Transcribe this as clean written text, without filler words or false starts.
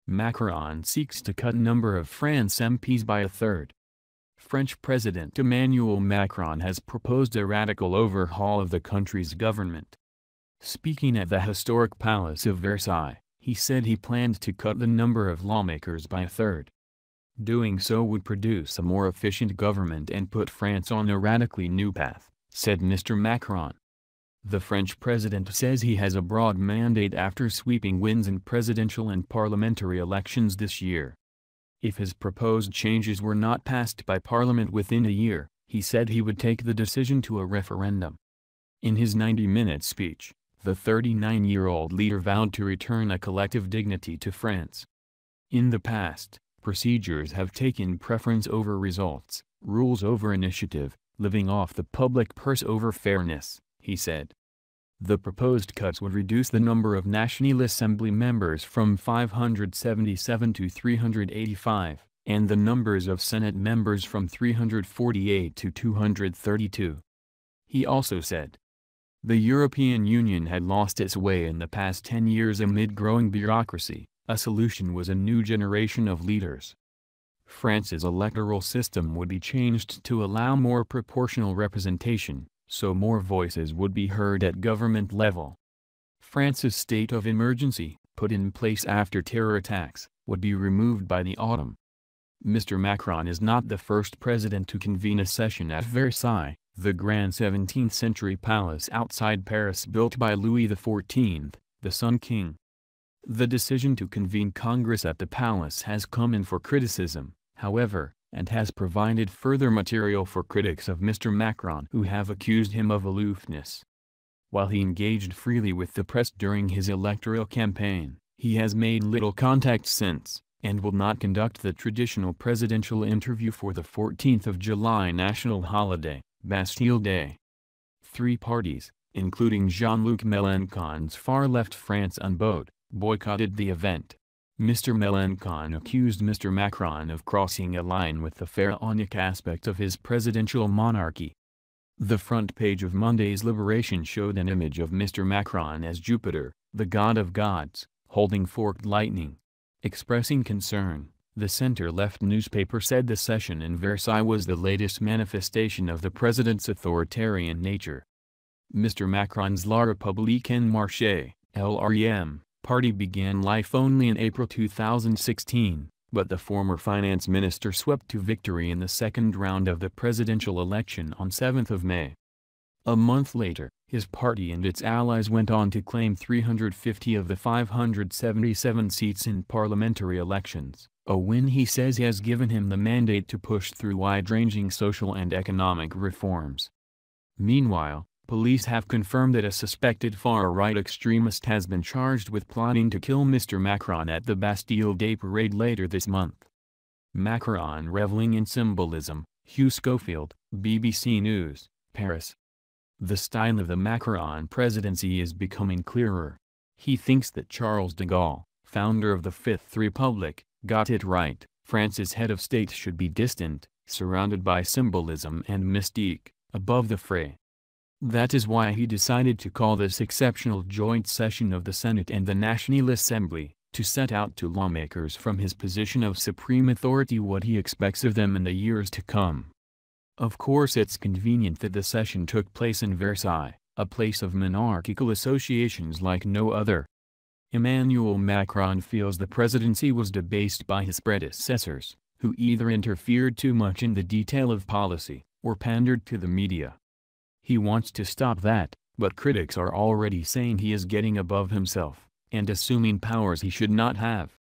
Macron seeks to cut number of France MPs by a third. French President Emmanuel Macron has proposed a radical overhaul of the country's government. Speaking at the historic Palace of Versailles, he said he planned to cut the number of lawmakers by a third. Doing so would produce a more efficient government and put France on a radically new path, said Mr. Macron. The French president says he has a broad mandate after sweeping wins in presidential and parliamentary elections this year. If his proposed changes were not passed by parliament within a year, he said he would take the decision to a referendum. In his 90-minute speech, the 39-year-old leader vowed to return a collective dignity to France. In the past, procedures have taken preference over results, rules over initiative, living off the public purse over fairness, he said. The proposed cuts would reduce the number of National Assembly members from 577 to 385, and the numbers of Senate members from 348 to 232. He also said, "The European Union had lost its way in the past 10 years amid growing bureaucracy. A solution was a new generation of leaders. France's electoral system would be changed to allow more proportional representation, so more voices would be heard at government level. France's state of emergency, put in place after terror attacks, would be removed by the autumn." Mr. Macron is not the first president to convene a session at Versailles, the grand 17th-century palace outside Paris built by Louis XIV, the Sun King. The decision to convene Congress at the palace has come in for criticism, however, and has provided further material for critics of Mr. Macron who have accused him of aloofness. While he engaged freely with the press during his electoral campaign, he has made little contact since, and will not conduct the traditional presidential interview for the 14th of July national holiday, Bastille Day. Three parties, including Jean-Luc Mélenchon's far-left France Unbowed, boycotted the event. Mr. Mélenchon accused Mr. Macron of crossing a line with the pharaonic aspect of his presidential monarchy. The front page of Monday's Liberation showed an image of Mr. Macron as Jupiter, the god of gods, holding forked lightning. Expressing concern, the center-left newspaper said the session in Versailles was the latest manifestation of the president's authoritarian nature. Mr. Macron's La République En Marche (LREM) party began life only in April 2016, but the former finance minister swept to victory in the second round of the presidential election on 7th of May. A month later, his party and its allies went on to claim 350 of the 577 seats in parliamentary elections, a win he says has given him the mandate to push through wide-ranging social and economic reforms. Meanwhile, police have confirmed that a suspected far-right extremist has been charged with plotting to kill Mr. Macron at the Bastille Day parade later this month. Macron reveling in symbolism, Hugh Schofield, BBC News, Paris. The style of the Macron presidency is becoming clearer. He thinks that Charles de Gaulle, founder of the Fifth Republic, got it right. France's head of state should be distant, surrounded by symbolism and mystique, above the fray. That is why he decided to call this exceptional joint session of the Senate and the National Assembly, to set out to lawmakers from his position of supreme authority what he expects of them in the years to come. Of course, it's convenient that the session took place in Versailles, a place of monarchical associations like no other. Emmanuel Macron feels the presidency was debased by his predecessors, who either interfered too much in the detail of policy, or pandered to the media. He wants to stop that, but critics are already saying he is getting above himself, and assuming powers he should not have.